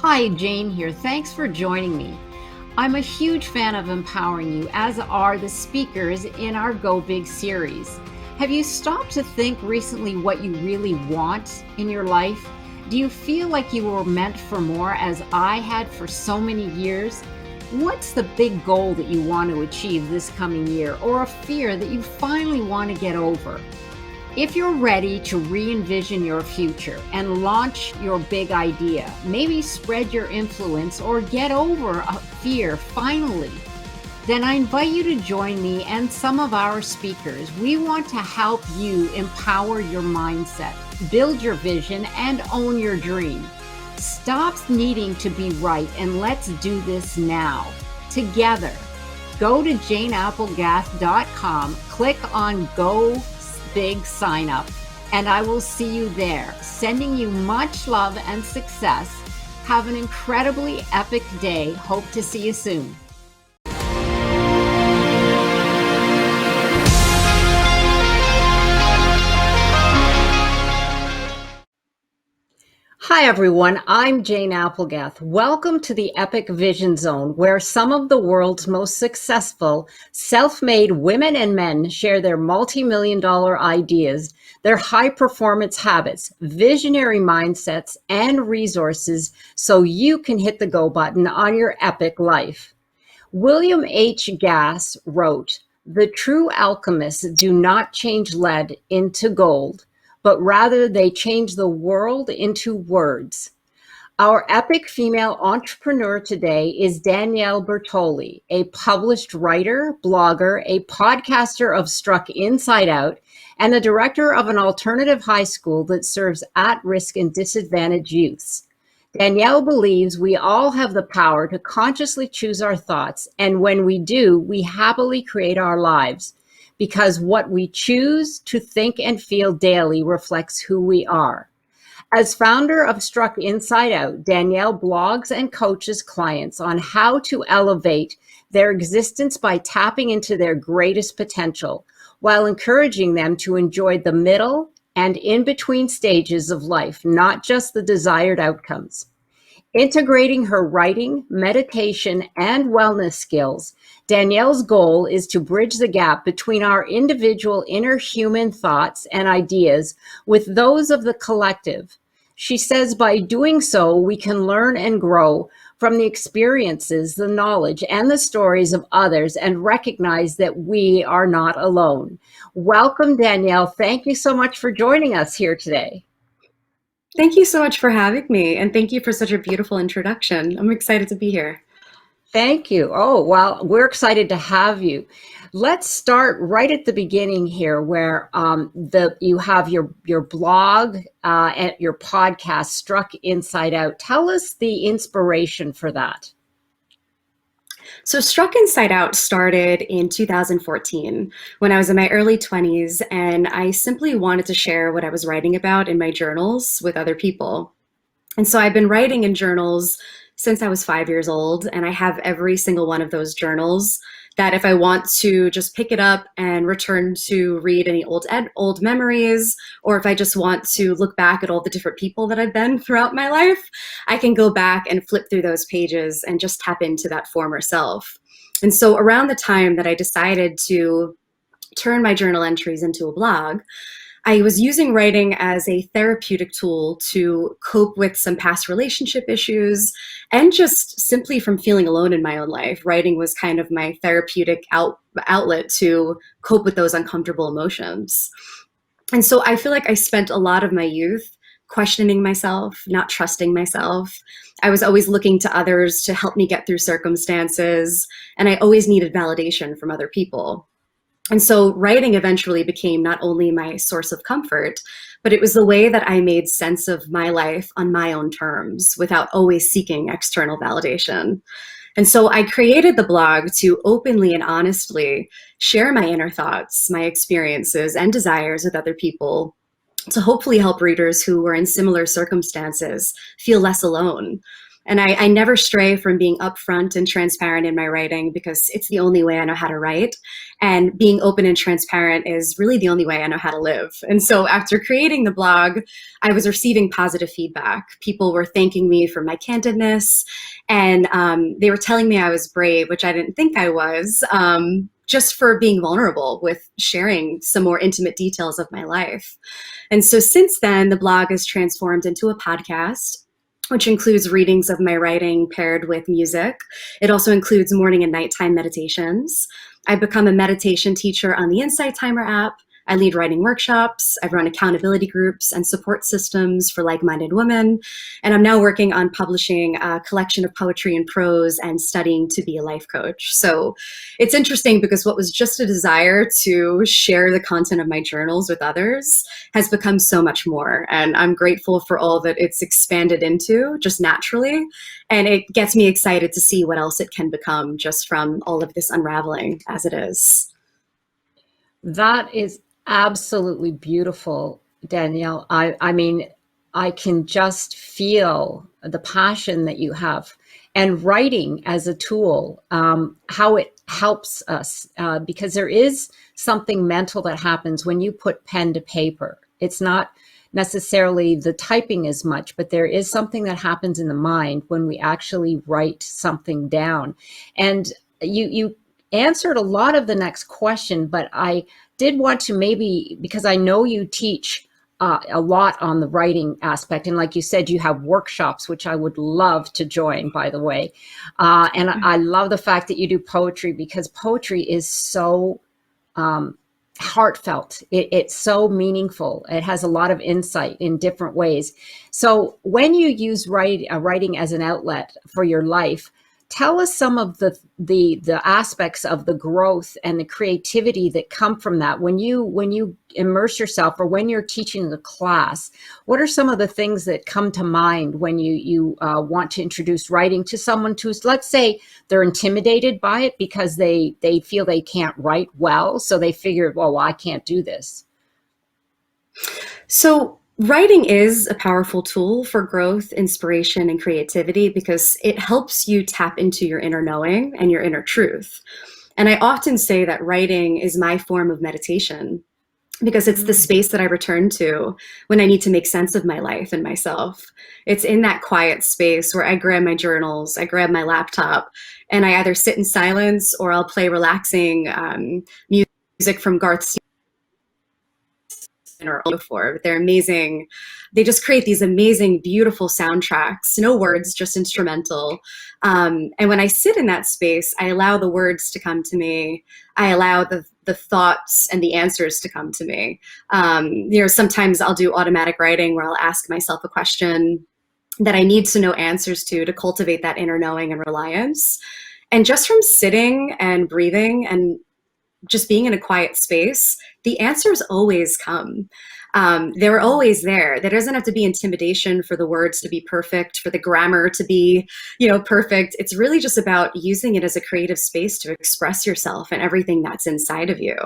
Hi, Jane here. Thanks for joining me. I'm a huge fan of empowering you, as are the speakers in our Go Big series. Have you stopped to think recently what you really want in your life? Do you feel like you were meant for more, as I had for so many years? What's the big goal that you want to achieve this coming year, or a fear that you finally want to get over? If you're ready to re-envision your future and launch your big idea, maybe spread your influence or get over a fear finally, then I invite you to join me and some of our speakers. We want to help you empower your mindset, build your vision, and own your dream. Stop needing to be right and let's do this now, together. Go to janeapplegath.com, click on Go Big Sign Up, and I will see you there. Sending you much love and success. Have an incredibly epic day. Hope to see you soon. Hi everyone, I'm Jane Applegath. Welcome to the Epic Vision Zone, where some of the world's most successful self-made women and men share their multi-million-dollar ideas, their high-performance habits, visionary mindsets, and resources so you can hit the go button on your epic life. William H. Gass wrote, "The true alchemists do not change lead into gold, but rather they change the world into words." Our epic female entrepreneur today is Danielle Bertoli, a published writer, blogger, a podcaster of Struck Inside Out, and the director of an alternative high school that serves at-risk and disadvantaged youths. Danielle believes we all have the power to consciously choose our thoughts, and when we do, we happily create our lives, because what we choose to think and feel daily reflects who we are. As founder of Struck Inside Out, Danielle blogs and coaches clients on how to elevate their existence by tapping into their greatest potential, while encouraging them to enjoy the middle and in-between stages of life, not just the desired outcomes. Integrating her writing, meditation, and wellness skills, Danielle's goal is to bridge the gap between our individual inner human thoughts and ideas with those of the collective. She says by doing so, we can learn and grow from the experiences, the knowledge, and the stories of others and recognize that we are not alone. Welcome, Danielle. Thank you so much for joining us here today. Thank you so much for having me, and thank you for such a beautiful introduction. I'm excited to be here. Thank you. Oh, well, we're excited to have you. Let's start right at the beginning here, where you have your blog and your podcast, Struck Inside Out. Tell us the inspiration for that. So Struck Inside Out started in 2014 when I was in my early 20s, and I simply wanted to share what I was writing about in my journals with other people. And so I've been writing in journals since I was 5 years old, and I have every single one of those journals that if I want to just pick it up and return to read any old memories, or if I just want to look back at all the different people that I've been throughout my life, I can go back and flip through those pages and just tap into that former self. And so around the time that I decided to turn my journal entries into a blog, I was using writing as a therapeutic tool to cope with some past relationship issues and just simply from feeling alone in my own life. Writing was kind of my therapeutic outlet to cope with those uncomfortable emotions. And so I feel like I spent a lot of my youth questioning myself, not trusting myself. I was always looking to others to help me get through circumstances, and I always needed validation from other people. And so writing eventually became not only my source of comfort, but it was the way that I made sense of my life on my own terms without always seeking external validation. And so I created the blog to openly and honestly share my inner thoughts, my experiences, and desires with other people to hopefully help readers who were in similar circumstances feel less alone. And I never stray from being upfront and transparent in my writing because it's the only way I know how to write. And being open and transparent is really the only way I know how to live. And so after creating the blog, I was receiving positive feedback. People were thanking me for my candidness, and they were telling me I was brave, which I didn't think I was, just for being vulnerable with sharing some more intimate details of my life. And so since then, the blog has transformed into a podcast, which includes readings of my writing paired with music. It also includes morning and nighttime meditations. I've become a meditation teacher on the Insight Timer app. I lead writing workshops. I've run accountability groups and support systems for like-minded women. And I'm now working on publishing a collection of poetry and prose and studying to be a life coach. So it's interesting because what was just a desire to share the content of my journals with others has become so much more. And I'm grateful for all that it's expanded into just naturally. And it gets me excited to see what else it can become just from all of this unraveling as it is. That is absolutely beautiful, Danielle. I mean, I can just feel the passion that you have, and writing as a tool, how it helps us, because there is something mental that happens when you put pen to paper. It's not necessarily the typing as much, but there is something that happens in the mind when we actually write something down. And you answered a lot of the next question, but I did want to, maybe, because I know you teach a lot on the writing aspect. And like you said, you have workshops, which I would love to join, by the way. And I love the fact that you do poetry, because poetry is so heartfelt. It's so meaningful. It has a lot of insight in different ways. So when you use writing as an outlet for your life, tell us some of the aspects of the growth and the creativity that come from that. When you immerse yourself, or when you're teaching the class, what are some of the things that come to mind when you want to introduce writing to someone who's, let's say, they're intimidated by it because they feel they can't write well, so they figure, well, I can't do this. So, writing is a powerful tool for growth, inspiration, and creativity because it helps you tap into your inner knowing and your inner truth. And I often say that writing is my form of meditation because it's the space that I return to when I need to make sense of my life and myself. It's in that quiet space where I grab my journals, I grab my laptop, and I either sit in silence or I'll play relaxing music from Garth or before. They're amazing. They just create these amazing, beautiful soundtracks, no words, just instrumental. And when I sit in that space, I allow the words to come to me. I allow the thoughts and the answers to come to me. Sometimes I'll do automatic writing where I'll ask myself a question that I need to know answers to cultivate that inner knowing and reliance. And just from sitting and breathing and just being in a quiet space, the answers always come. They're always there. There doesn't have to be intimidation for the words to be perfect, for the grammar to be, perfect. It's really just about using it as a creative space to express yourself and everything that's inside of you.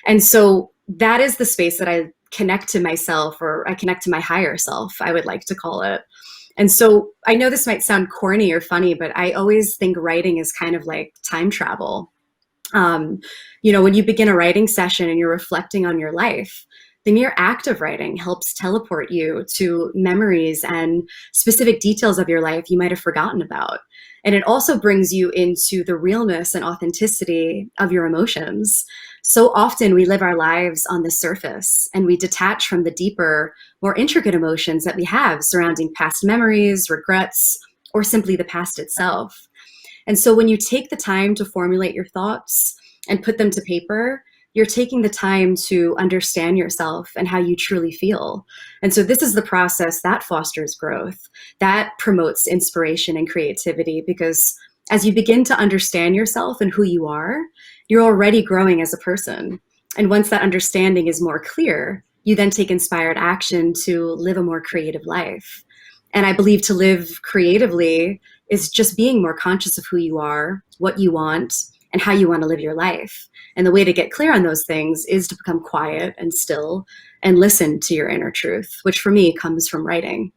And so that is the space that I connect to myself, or I connect to my higher self, I would like to call it. And so I know this might sound corny or funny, but I always think writing is kind of like time travel. When you begin a writing session and you're reflecting on your life, the mere act of writing helps teleport you to memories and specific details of your life you might have forgotten about. And it also brings you into the realness and authenticity of your emotions. So often we live our lives on the surface and we detach from the deeper, more intricate emotions that we have surrounding past memories, regrets, or simply the past itself. And so when you take the time to formulate your thoughts and put them to paper, you're taking the time to understand yourself and how you truly feel. And so this is the process that fosters growth, that promotes inspiration and creativity, because as you begin to understand yourself and who you are, you're already growing as a person. And once that understanding is more clear, you then take inspired action to live a more creative life. And I believe to live creatively is just being more conscious of who you are, what you want, and how you want to live your life. And the way to get clear on those things is to become quiet and still and listen to your inner truth, which for me comes from writing.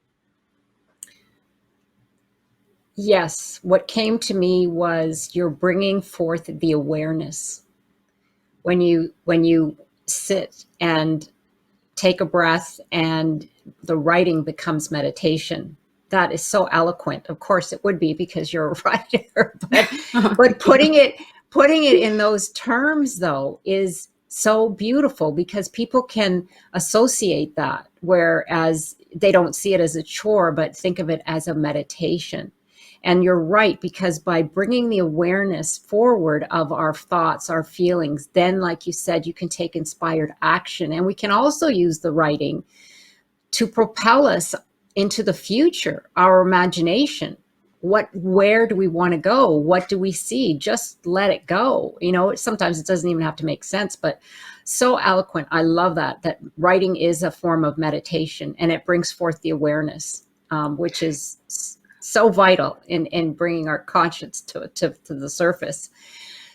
Yes, what came to me was you're bringing forth the awareness when you sit and take a breath and the writing becomes meditation. That is so eloquent. Of course it would be because you're a writer, but Oh, but thank you. putting it in those terms though is so beautiful because people can associate that, whereas they don't see it as a chore but think of it as a meditation. And you're right, because by bringing the awareness forward of our thoughts, our feelings, then, like you said, you can take inspired action. And we can also use the writing to propel us into the future, our imagination. Where do we want to go? What do we see? Just let it go. Sometimes it doesn't even have to make sense, but so eloquent. I love that writing is a form of meditation and it brings forth the awareness, which is so vital in bringing our conscience to the surface.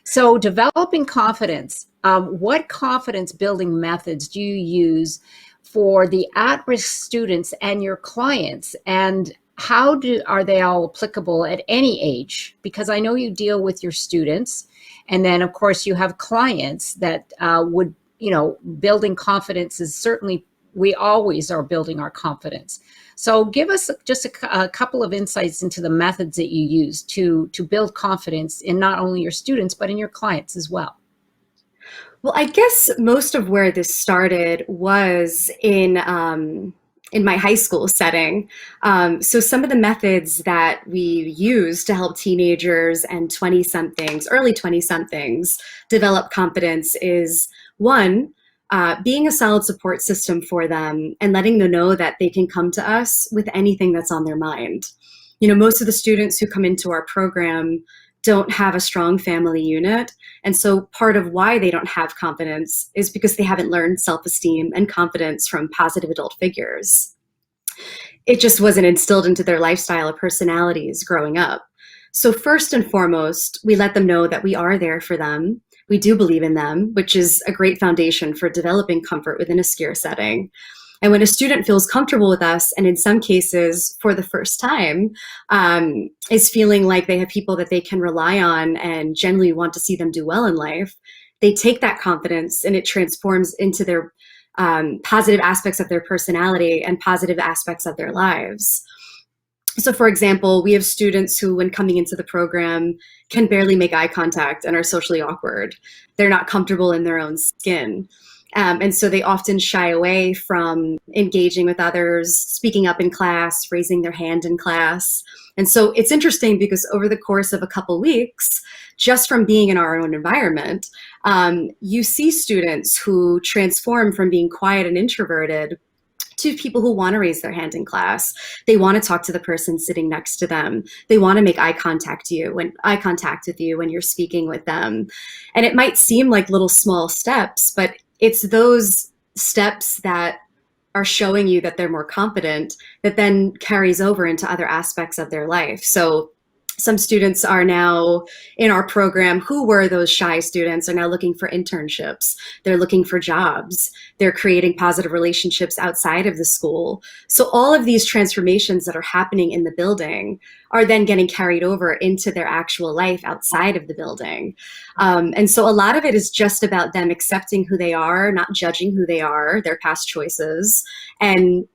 So, developing confidence. What confidence building methods do you use for the at risk students and your clients? And are they all applicable at any age? Because I know you deal with your students, and then, of course, you have clients that building confidence is certainly, we always are building our confidence. So give us just a couple of insights into the methods that you use to build confidence in not only your students, but in your clients as well. Well, I guess most of where this started was in my high school setting. So some of the methods that we use to help teenagers and 20 somethings, early 20 somethings, develop confidence is one, being a solid support system for them and letting them know that they can come to us with anything that's on their mind. Most of the students who come into our program don't have a strong family unit. And so part of why they don't have confidence is because they haven't learned self-esteem and confidence from positive adult figures. It just wasn't instilled into their lifestyle or personalities growing up. So first and foremost, we let them know that we are there for them. We do believe in them, which is a great foundation for developing comfort within a secure setting. And when a student feels comfortable with us, and in some cases for the first time, is feeling like they have people that they can rely on and generally want to see them do well in life, they take that confidence and it transforms into their positive aspects of their personality and positive aspects of their lives. So for example, we have students who, when coming into the program, can barely make eye contact and are socially awkward. They're not comfortable in their own skin. And so they often shy away from engaging with others, speaking up in class, raising their hand in class. And so it's interesting because over the course of a couple weeks, just from being in our own environment, you see students who transform from being quiet and introverted to people who want to raise their hand in class. They want to talk to the person sitting next to them. They want to make eye contact with you when you're speaking with them. And it might seem like little small steps, but it's those steps that are showing you that they're more confident that then carries over into other aspects of their life. So some students are now in our program who were those shy students are now looking for internships. They're looking for jobs. They're creating positive relationships outside of the school. So all of these transformations that are happening in the building are then getting carried over into their actual life outside of the building. And so a lot of it is just about them accepting who they are, not judging who they are, their past choices, and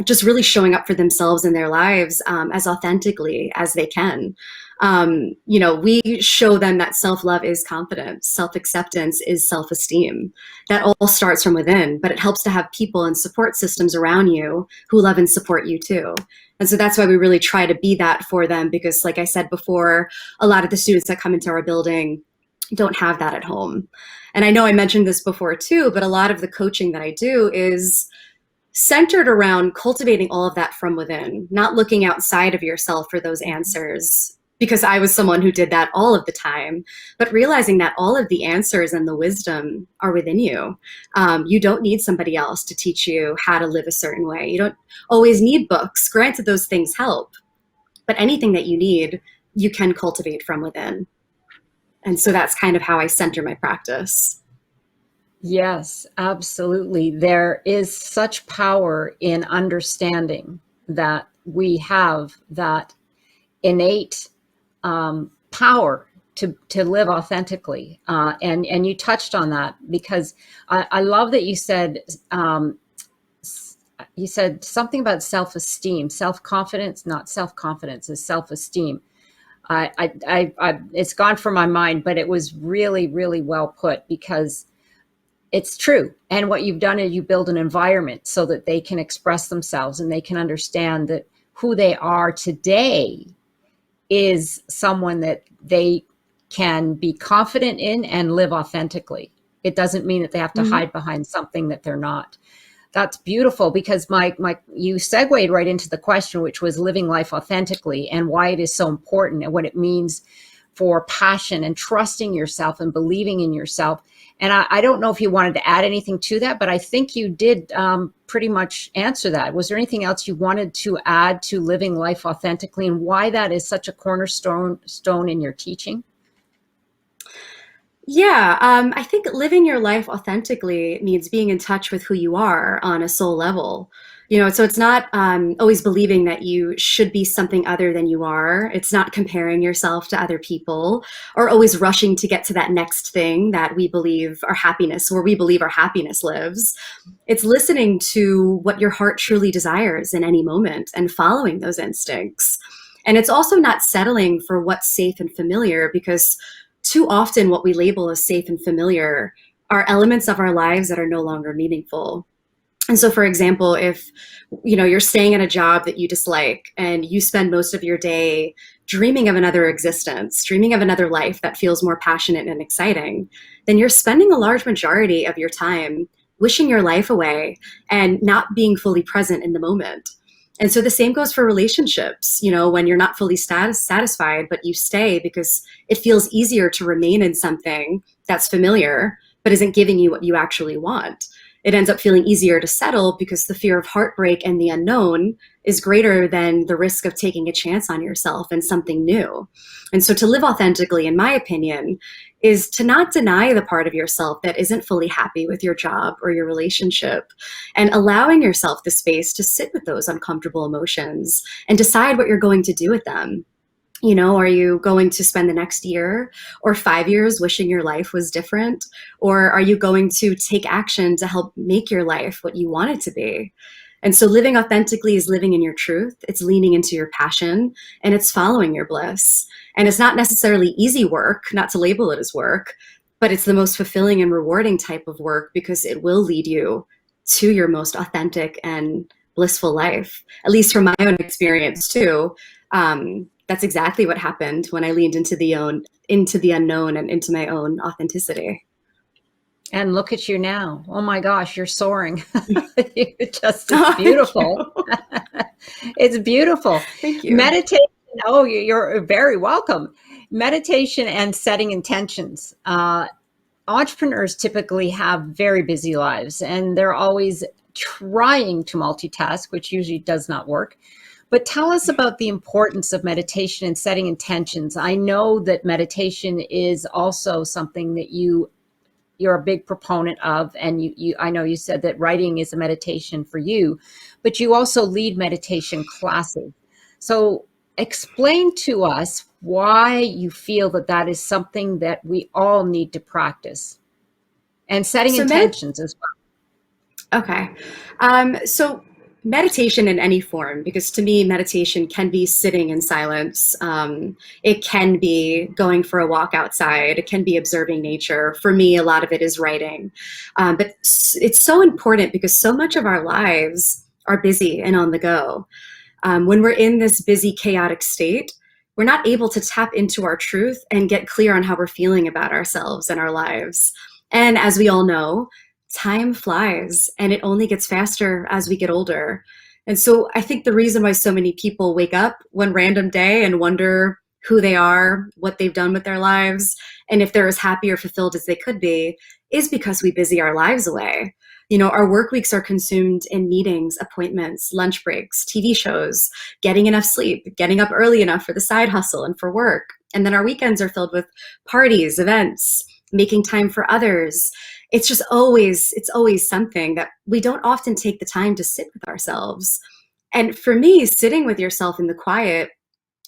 just really showing up for themselves in their lives as authentically as they can. We show them that self-love is confidence, self-acceptance is self-esteem. That all starts from within, but it helps to have people and support systems around you who love and support you too. And so that's why we really try to be that for them, because like I said before, a lot of the students that come into our building don't have that at home. And I know I mentioned this before too, but a lot of the coaching that I do is centered around cultivating all of that from within, not looking outside of yourself for those answers. Because I was someone who did that all of the time, but realizing that all of the answers and the wisdom are within you. You don't need somebody else to teach you how to live a certain way. You don't always need books. Granted, those things help, but anything that you need, you can cultivate from within. And so that's kind of how I center my practice. Yes, absolutely. There is such power in understanding that we have that innate power to live authentically. And you touched on that because I love that you said something about self-esteem, self-confidence, not self-confidence, is self-esteem. It's gone from my mind, but it was really, really well put because it's true. And what you've done is you build an environment so that they can express themselves and they can understand that who they are today is someone that they can be confident in and live authentically. It doesn't mean that they have to Mhm. hide behind something that they're not. That's beautiful because my you segued right into the question, which was living life authentically and why it is so important and what it means for passion and trusting yourself and believing in yourself. And I don't know if you wanted to add anything to that, but I think you did pretty much answer that. Was there anything else you wanted to add to living life authentically and why that is such a cornerstone in your teaching? Yeah, I think living your life authentically means being in touch with who you are on a soul level. So it's not always believing that you should be something other than you are. It's not comparing yourself to other people or always rushing to get to that next thing that we believe our happiness, where we believe our happiness lives. It's listening to what your heart truly desires in any moment and following those instincts. And it's also not settling for what's safe and familiar because too often what we label as safe and familiar are elements of our lives that are no longer meaningful. And so, for example, if you're staying at a job that you dislike and you spend most of your day dreaming of another existence, dreaming of another life that feels more passionate and exciting, then you're spending a large majority of your time wishing your life away and not being fully present in the moment. And so the same goes for relationships, when you're not fully satisfied, but you stay because it feels easier to remain in something that's familiar, but isn't giving you what you actually want. It ends up feeling easier to settle because the fear of heartbreak and the unknown is greater than the risk of taking a chance on yourself and something new. And so to live authentically, in my opinion, is to not deny the part of yourself that isn't fully happy with your job or your relationship and allowing yourself the space to sit with those uncomfortable emotions and decide what you're going to do with them. Are you going to spend the next year or 5 years wishing your life was different? Or are you going to take action to help make your life what you want it to be? And so living authentically is living in your truth. It's leaning into your passion and it's following your bliss. And it's not necessarily easy work, not to label it as work, but it's the most fulfilling and rewarding type of work because it will lead you to your most authentic and blissful life, at least from my own experience too. That's exactly what happened when I leaned into the unknown and into my own authenticity. And look at you now. Oh my gosh, you're soaring. It's Oh, thank you. beautiful. It's beautiful. Thank you. Meditation. Oh, you're very welcome. Meditation and setting intentions. Entrepreneurs typically have very busy lives and they're always trying to multitask, which usually does not work. But tell us about the importance of meditation and setting intentions. I know that meditation is also something that you're a big proponent of, and you I know you said that writing is a meditation for you, but you also lead meditation classes. So explain to us why you feel that that is something that we all need to practice and setting So med intentions as Okay. So meditation in any form, because to me, meditation can be sitting in silence. It can be going for a walk outside. It can be observing nature. For me, a lot of it is writing. But it's so important because so much of our lives are busy and on the go. When we're in this busy, chaotic state, we're not able to tap into our truth and get clear on how we're feeling about ourselves and our lives. And as we all know, time flies and it only gets faster as we get older. And so I think the reason why so many people wake up one random day and wonder who they are, what they've done with their lives, and if they're as happy or fulfilled as they could be is because we busy our lives away. Our work weeks are consumed in meetings, appointments, lunch breaks, TV shows, getting enough sleep, getting up early enough for the side hustle and for work. And then our weekends are filled with parties, events, making time for others. It's always something that we don't often take the time to sit with ourselves. And for me, sitting with yourself in the quiet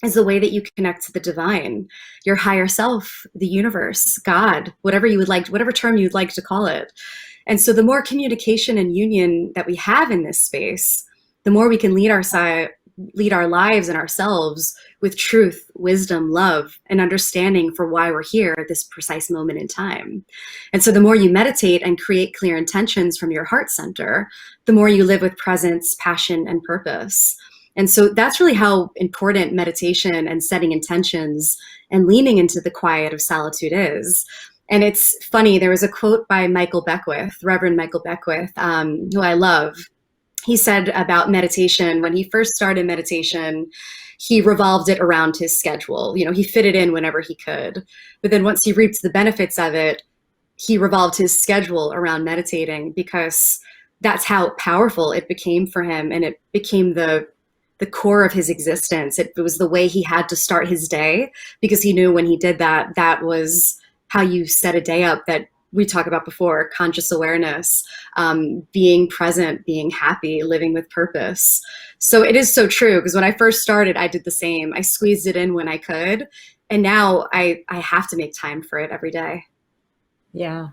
is the way that you connect to the divine, your higher self, the universe, God, whatever you would like, whatever term you'd like to call it. And so the more communication and union that we have in this space, the more we can lead our lives and ourselves with truth, wisdom, love, and understanding for why we're here at this precise moment in time. And so the more you meditate and create clear intentions from your heart center, the more you live with presence, passion, and purpose. And so that's really how important meditation and setting intentions and leaning into the quiet of solitude is. And it's funny, there was a quote by Michael Beckwith, Reverend Michael Beckwith, who I love. He said about meditation, when he first started meditation, he revolved it around his schedule. You know, he fit it in whenever he could. But then once he reaped the benefits of it, he revolved his schedule around meditating because that's how powerful it became for him. And it became the core of his existence. It was the way he had to start his day because he knew when he did that, that was how you set a day up that we talked about before, conscious awareness, being present, being happy, living with purpose. So it is so true because when I first started, I did the same. I squeezed it in when I could. And now I have to make time for it every day. Yeah.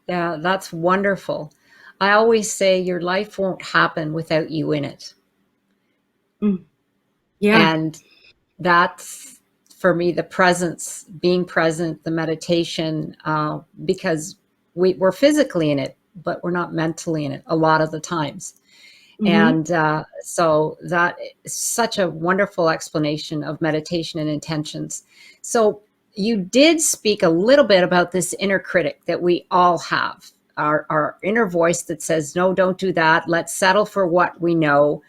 Yeah, that's wonderful. I always say your life won't happen without you in it. Mm. Yeah. And that's for me the presence, being present, the meditation, because we're physically in it, but we're not mentally in it a lot of the times. Mm-hmm. And so that is such a wonderful explanation of meditation and intentions. So you did speak a little bit about this inner critic that we all have, our inner voice that says, no, don't do that. Let's settle for what we know.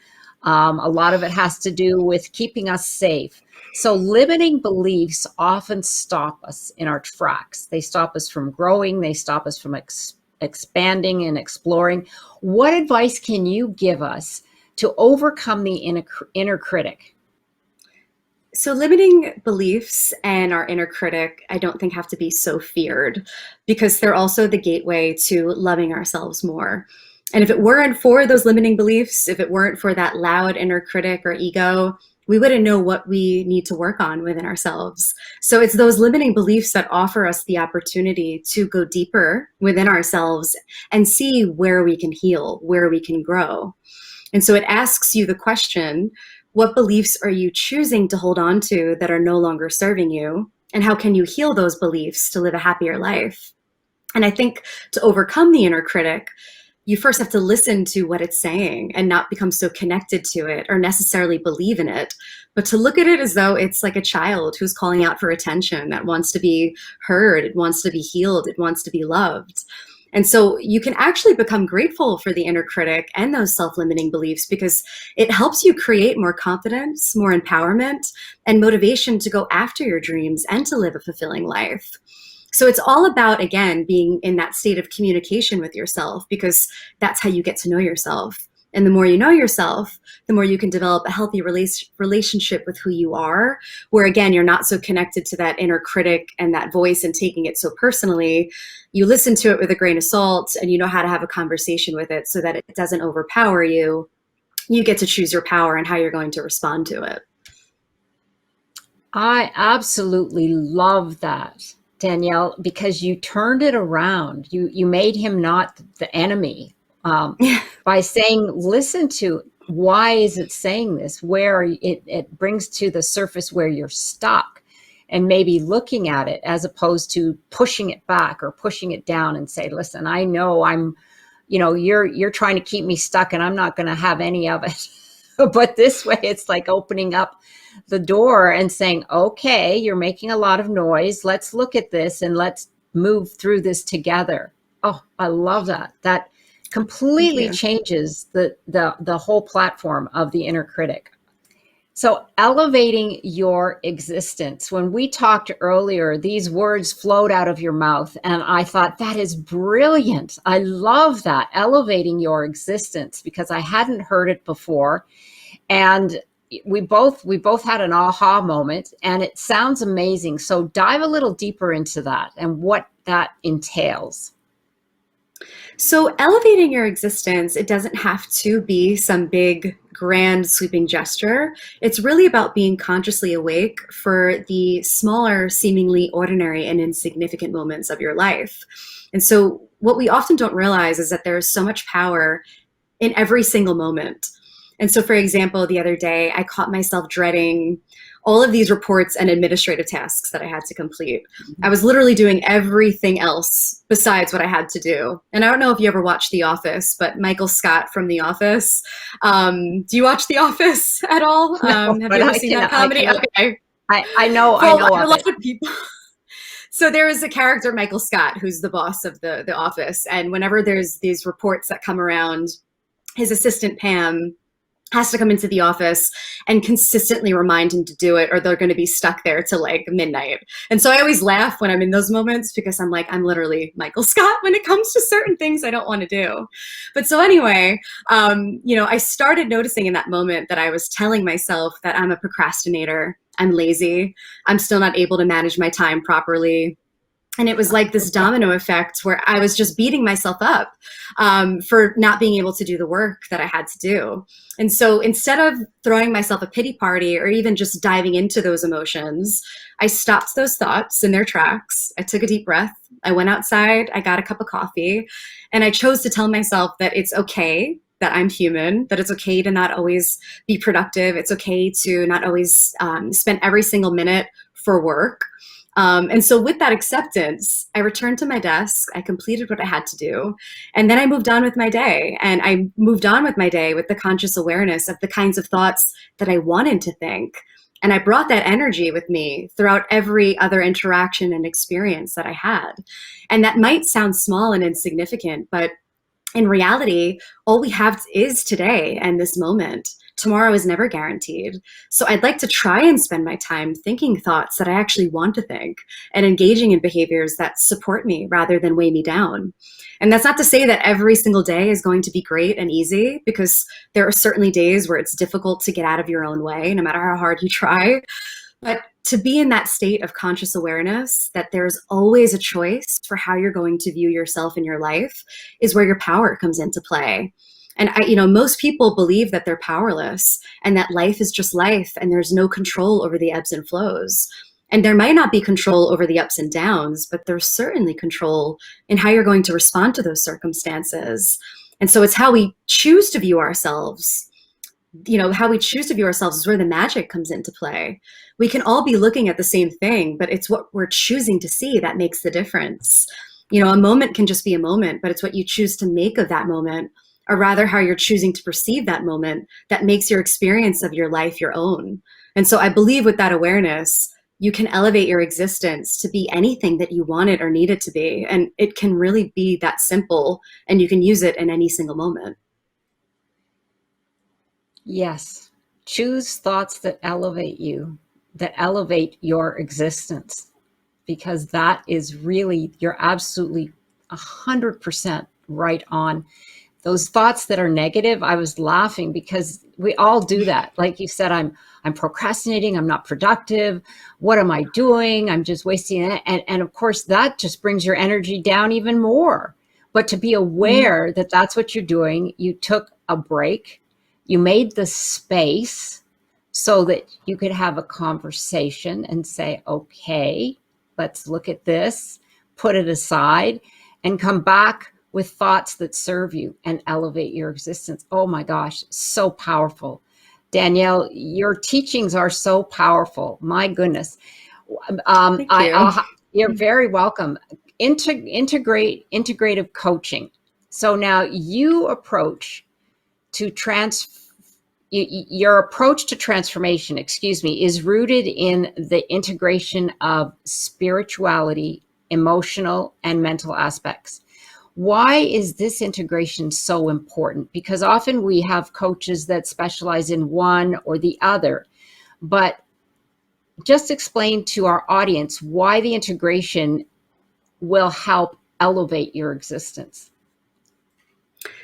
A lot of it has to do with keeping us safe. So limiting beliefs often stop us in our tracks. They stop us from growing. They stop us from expanding and exploring. What advice can you give us to overcome the inner critic? So limiting beliefs and our inner critic, I don't think have to be so feared because they're also the gateway to loving ourselves more. And if it weren't for those limiting beliefs, if it weren't for that loud inner critic or ego, we wouldn't know what we need to work on within ourselves. So it's those limiting beliefs that offer us the opportunity to go deeper within ourselves and see where we can heal, where we can grow. And so it asks you the question, what beliefs are you choosing to hold on to that are no longer serving you? And how can you heal those beliefs to live a happier life? And I think to overcome the inner critic, you first have to listen to what it's saying and not become so connected to it or necessarily believe in it, but to look at it as though it's like a child who's calling out for attention, that wants to be heard, it wants to be healed, it wants to be loved. And so you can actually become grateful for the inner critic and those self-limiting beliefs because it helps you create more confidence, more empowerment, and motivation to go after your dreams and to live a fulfilling life. So it's all about, again, being in that state of communication with yourself because that's how you get to know yourself. And the more you know yourself, the more you can develop a healthy relationship with who you are, where again, you're not so connected to that inner critic and that voice and taking it so personally. You listen to it with a grain of salt and you know how to have a conversation with it so that it doesn't overpower you. You get to choose your power and how you're going to respond to it. I absolutely love that, Danielle, because you turned it around. You made him not the enemy, by saying, listen to why is it saying this? Where it brings to the surface where you're stuck, and maybe looking at it as opposed to pushing it back or pushing it down and say, listen, I know you're trying to keep me stuck and I'm not going to have any of it. But this way, it's like opening up the door and saying, okay, you're making a lot of noise. Let's look at this and let's move through this together. Oh, I love that. That Thank completely you. changes the whole platform of the inner critic. So elevating your existence. When we talked earlier, these words flowed out of your mouth, and I thought that is brilliant. I love that, elevating your existence, because I hadn't heard it before. And we both had an aha moment, and it sounds amazing. So dive a little deeper into that and what that entails. So, elevating your existence, it doesn't have to be some big, grand, sweeping gesture. It's really about being consciously awake for the smaller, seemingly ordinary and insignificant moments of your life. And so, what we often don't realize is that there's so much power in every single moment. And so, for example, the other day, I caught myself dreading all of these reports and administrative tasks that I had to complete. I was literally doing everything else besides what I had to do. And I don't know if you ever watched The Office, but Michael Scott from The Office. Do you watch The Office at all? No, Have but you ever seen that comedy? Okay. I Well, know a of lot it. of people. So there is a character, Michael Scott, who's the boss of the office. And whenever there's these reports that come around, his assistant Pam has to come into the office and consistently remind him to do it, or they're going to be stuck there till like midnight. And so I always laugh when I'm in those moments because I'm like, I'm literally Michael Scott when it comes to certain things I don't want to do. But so anyway, I started noticing in that moment that I was telling myself that I'm a procrastinator, I'm lazy, I'm still not able to manage my time properly. And it was like this domino effect where I was just beating myself up for not being able to do the work that I had to do. And so instead of throwing myself a pity party or even just diving into those emotions, I stopped those thoughts in their tracks. I took a deep breath. I went outside. I got a cup of coffee. And I chose to tell myself that it's okay, that I'm human, that it's okay to not always be productive. It's okay to not always spend every single minute for work. And so, with that acceptance, I returned to my desk. I completed what I had to do. And then I moved on with my day. And I moved on with my day with the conscious awareness of the kinds of thoughts that I wanted to think. And I brought that energy with me throughout every other interaction and experience that I had. And that might sound small and insignificant, but in reality, all we have is today and this moment. Tomorrow is never guaranteed. So I'd like to try and spend my time thinking thoughts that I actually want to think and engaging in behaviors that support me rather than weigh me down. And that's not to say that every single day is going to be great and easy, because there are certainly days where it's difficult to get out of your own way, no matter how hard you try. But to be in that state of conscious awareness that there's always a choice for how you're going to view yourself in your life is where your power comes into play. And most people believe that they're powerless and that life is just life and there's no control over the ebbs and flows. And there might not be control over the ups and downs, but there's certainly control in how you're going to respond to those circumstances. And so it's how we choose to view ourselves. How we choose to view ourselves is where the magic comes into play. We can all be looking at the same thing, but it's what we're choosing to see that makes the difference. A moment can just be a moment, but it's what you choose to make of that moment, or rather how you're choosing to perceive that moment, that makes your experience of your life your own. And so I believe with that awareness, you can elevate your existence to be anything that you want it or need it to be. And it can really be that simple, and you can use it in any single moment. Yes. Choose thoughts that elevate you, that elevate your existence, because that is really, you're absolutely 100% right on. Those thoughts that are negative, I was laughing because we all do that. Like you said, I'm procrastinating, I'm not productive. What am I doing? I'm just wasting it. And of course, that just brings your energy down even more. But to be Mhm. aware that that's what you're doing, you took a break, you made the space so that you could have a conversation and say, okay, let's look at this, put it aside, and come back with thoughts that serve you and elevate your existence. Oh my gosh, so powerful. Danielle, your teachings are so powerful. My goodness. Thank you. You're very welcome. Integrative coaching. So now to trans your approach to transformation, excuse me, is rooted in the integration of spirituality, emotional, and mental aspects. Why is this integration so important? Because often we have coaches that specialize in one or the other, but just explain to our audience why the integration will help elevate your existence.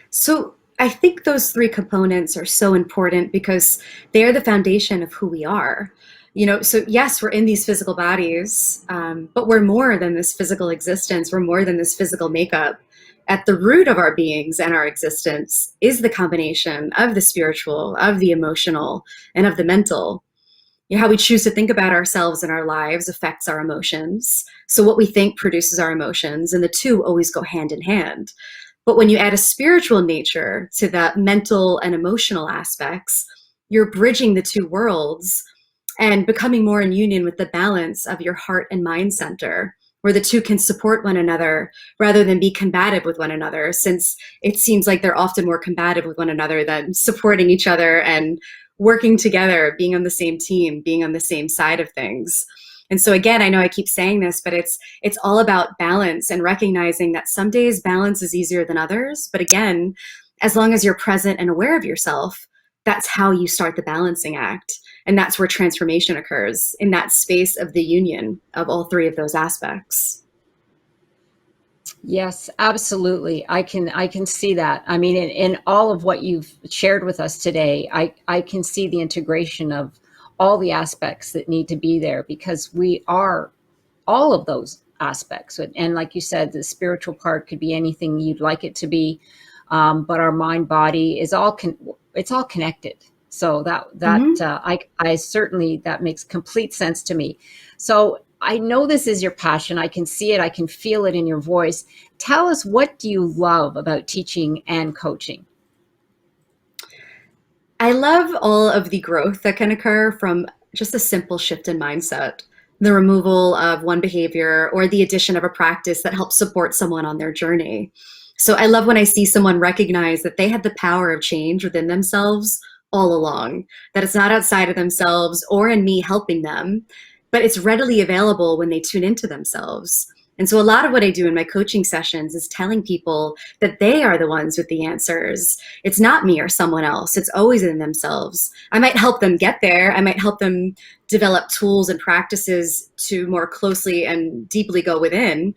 So I think those three components are so important because they are the foundation of who we are. So yes, we're in these physical bodies, but we're more than this physical existence. We're more than this physical makeup. at the root of our beings and our existence is the combination of the spiritual, of the emotional, and of the mental. You know, how we choose to think about ourselves and our lives affects our emotions. So what we think produces our emotions, and the two always go hand in hand. But when you add a spiritual nature to the mental and emotional aspects, you're bridging the two worlds and becoming more in union with the balance of your heart and mind center, where the two can support one another rather than be combative with one another, since it seems like they're often more combative with one another than supporting each other and working together, being on the same team, being on the same side of things. And so again, I know I keep saying this, but it's all about balance and recognizing that some days balance is easier than others. But again, as long as you're present and aware of yourself, that's how you start the balancing act. And that's where transformation occurs, in that space of the union of all three of those aspects. Yes, absolutely. I can see that. I mean, in all of what you've shared with us today, I can see the integration of all the aspects that need to be there, because we are all of those aspects. And like you said, the spiritual part could be anything you'd like it to be, but our mind body is it's all connected. So Mm-hmm. I certainly, that makes complete sense to me. So I know this is your passion. I can see it. I can feel it in your voice. Tell us, what do you love about teaching and coaching? I love all of the growth that can occur from just a simple shift in mindset, the removal of one behavior or the addition of a practice that helps support someone on their journey. So I love when I see someone recognize that they have the power of change within themselves all along, that it's not outside of themselves or in me helping them, but it's readily available when they tune into themselves. And so a lot of what I do in my coaching sessions is telling people that they are the ones with the answers. It's not me or someone else. It's always in themselves. I might help them get there. I might help them develop tools and practices to more closely and deeply go within,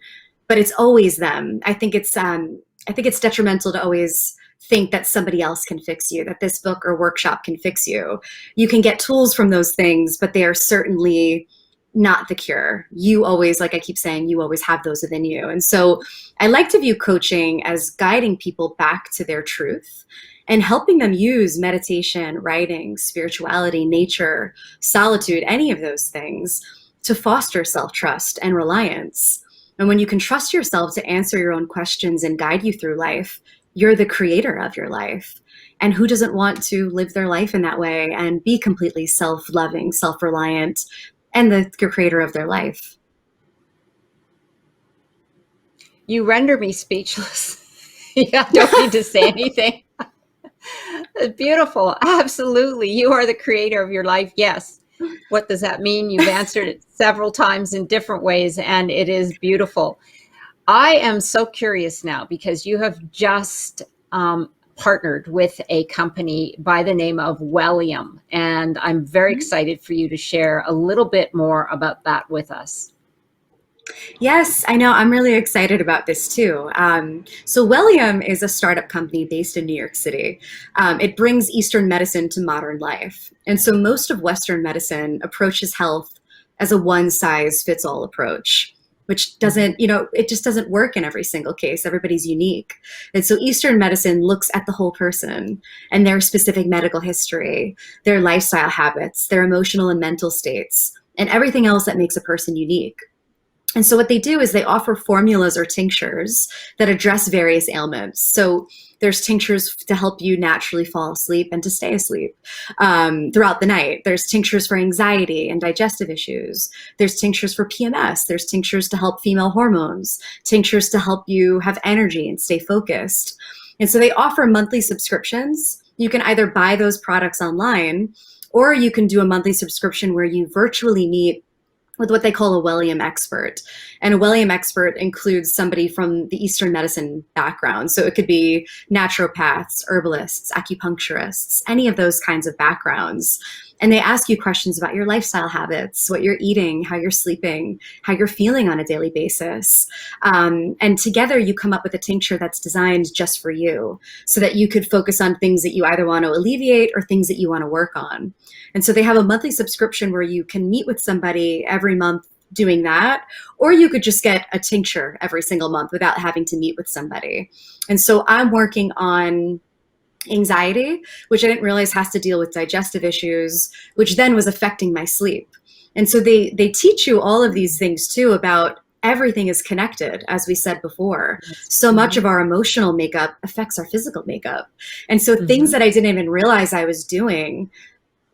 but it's always them. I think it's detrimental to always think that somebody else can fix you, that this book or workshop can fix you. You can get tools from those things, but they are certainly not the cure. You always, like I keep saying, you always have those within you. And so I like to view coaching as guiding people back to their truth and helping them use meditation, writing, spirituality, nature, solitude, any of those things to foster self trust and reliance. And when you can trust yourself to answer your own questions and guide you through life, you're the creator of your life. And who doesn't want to live their life in that way and be completely self loving, self reliant, and the creator of their life? You render me speechless. Yeah, I don't need to say anything. Beautiful. Absolutely. You are the creator of your life. Yes. What does that mean? You've answered it several times in different ways, and it is beautiful. I am so curious now, because you have just partnered with a company by the name of Wellium, and I'm very excited for you to share a little bit more about that with us. Yes, I know. I'm really excited about this too. So, Wellium is a startup company based in New York City. It brings Eastern medicine to modern life. And so, most of Western medicine approaches health as a one size fits all approach, which doesn't, it just doesn't work in every single case. Everybody's unique. And so, Eastern medicine looks at the whole person and their specific medical history, their lifestyle habits, their emotional and mental states, and everything else that makes a person unique. And so what they do is they offer formulas or tinctures that address various ailments. So there's tinctures to help you naturally fall asleep and to stay asleep throughout the night. There's tinctures for anxiety and digestive issues. There's tinctures for PMS. There's tinctures to help female hormones, tinctures to help you have energy and stay focused. And so they offer monthly subscriptions. You can either buy those products online, or you can do a monthly subscription where you virtually meet with what they call a Wellium expert. And a Wellium expert includes somebody from the Eastern medicine background. So it could be naturopaths, herbalists, acupuncturists, any of those kinds of backgrounds. And they ask you questions about your lifestyle habits, what you're eating, how you're sleeping, how you're feeling on a daily basis. And together you come up with a tincture that's designed just for you, so that you could focus on things that you either want to alleviate or things that you want to work on. And so they have a monthly subscription where you can meet with somebody every month doing that, or you could just get a tincture every single month without having to meet with somebody. And so I'm working on anxiety, which I didn't realize has to deal with digestive issues, which then was affecting my sleep. And so they teach you all of these things too about everything is connected, as we said before. So much of our emotional makeup affects our physical makeup. And so things that I didn't even realize I was doing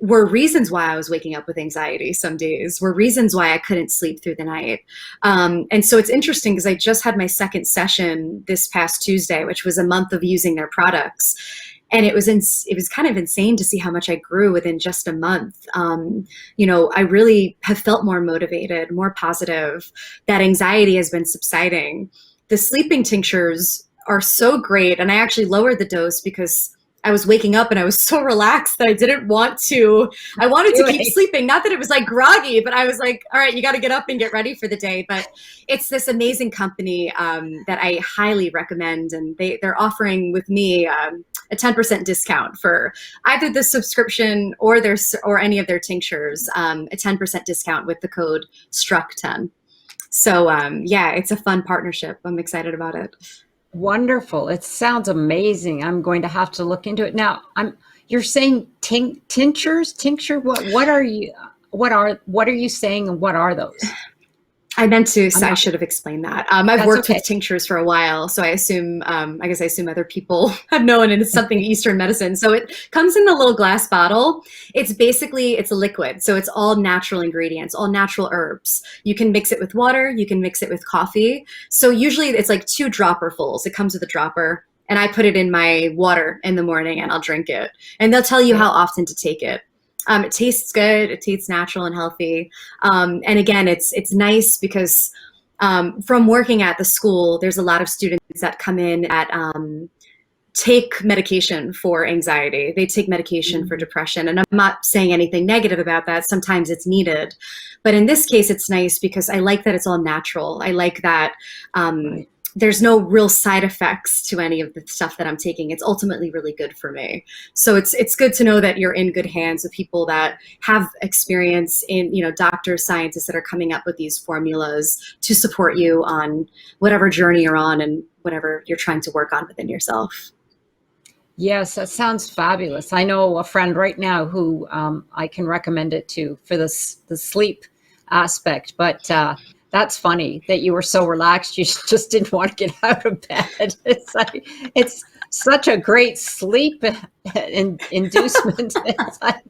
were reasons why I was waking up with anxiety some days, were reasons why I couldn't sleep through the night. And so it's interesting because I just had my second session this past Tuesday, which was a month of using their products. And it was kind of insane to see how much I grew within just a month. I really have felt more motivated, more positive. That anxiety has been subsiding. The sleeping tinctures are so great. And I actually lowered the dose because I was waking up and I was so relaxed that I wanted to keep sleeping. Not that it was like groggy, but I was like, all right, you got to get up and get ready for the day. But it's this amazing company that I highly recommend. And they're offering with me a 10% discount for either the subscription or any of their tinctures, a 10% discount with the code STRUCK10. So it's a fun partnership. I'm excited about it. Wonderful. It sounds amazing. I'm going to have to look into it. Now, you're saying tinctures? Tincture? What are you saying and what are those? I should have explained that. I've worked with tinctures for a while, so I guess I assume other people have known, and it's something Eastern medicine. So it comes in a little glass bottle. It's a liquid. So it's all natural ingredients, all natural herbs. You can mix it with water. You can mix it with coffee. So usually it's like 2 dropperfuls. It comes with a dropper, and I put it in my water in the morning and I'll drink it. And they'll tell you how often to take it. It tastes good. It tastes natural and healthy. And again, it's nice because from working at the school, there's a lot of students that come in that take medication for anxiety. They take medication for depression. And I'm not saying anything negative about that. Sometimes it's needed. But in this case, it's nice because I like that it's all natural. I like that there's no real side effects to any of the stuff that I'm taking. It's ultimately really good for me. So it's good to know that you're in good hands with people that have experience in, doctors, scientists that are coming up with these formulas to support you on whatever journey you're on and whatever you're trying to work on within yourself. Yes, that sounds fabulous. I know a friend right now who I can recommend it to for the sleep aspect, but that's funny that you were so relaxed you just didn't want to get out of bed. It's such a great sleep inducement. It's like,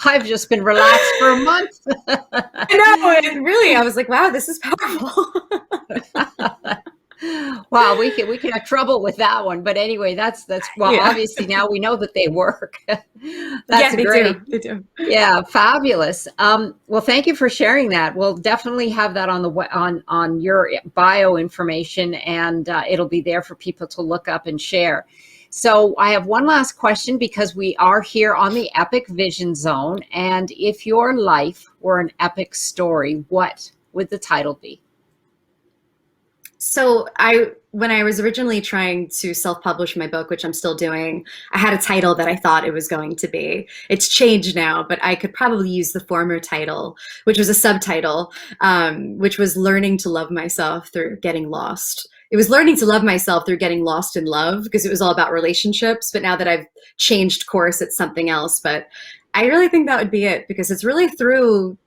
I've just been relaxed for a month. I know, I was like, wow, this is powerful. Wow, we can have trouble with that one, but anyway, obviously now we know that they work. That's great. They do. Yeah, fabulous. Well, thank you for sharing that. We'll definitely have that on your bio information, and it'll be there for people to look up and share. So I have one last question because we are here on the Epic Vision Zone, and if your life were an epic story, what would the title be? So when I was originally trying to self-publish my book, which I'm still doing, I had a title that I thought it was going to be. It's changed now, but I could probably use the former title, which was a subtitle, which was Learning to Love Myself Through Getting Lost. It was learning to love myself through getting lost in love because it was all about relationships. But now that I've changed course, it's something else. But I really think that would be it because it's really through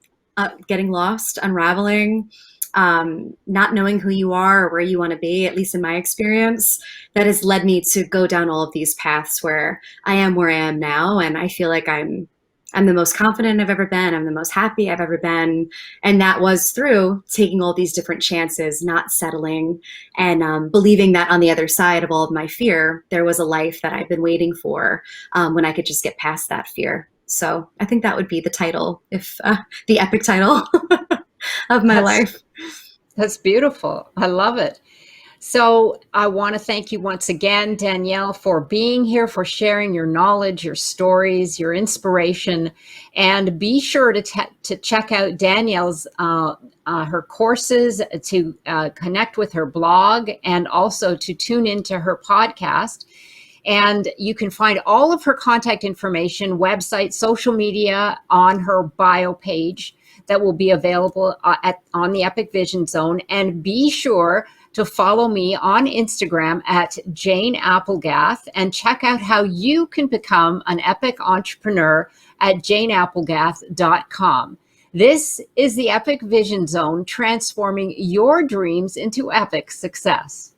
getting lost, unraveling, not knowing who you are or where you want to be, at least in my experience, that has led me to go down all of these paths where I am where I am now. And I feel like I'm the most confident I've ever been. I'm the most happy I've ever been. And that was through taking all these different chances, not settling, and believing that on the other side of all of my fear, there was a life that I've been waiting for when I could just get past that fear. So I think that would be the title, if the epic title of my life. That's beautiful. I love it. So I want to thank you once again, Danielle, for being here, for sharing your knowledge, your stories, your inspiration, and be sure to check out Danielle's her courses, to connect with her blog, and also to tune into her podcast. And you can find all of her contact information, website, social media on her bio page. that will be available on the Epic Vision Zone. And be sure to follow me on Instagram at Jane Applegath and check out how you can become an epic entrepreneur at janeapplegath.com. This is the Epic Vision Zone, transforming your dreams into epic success.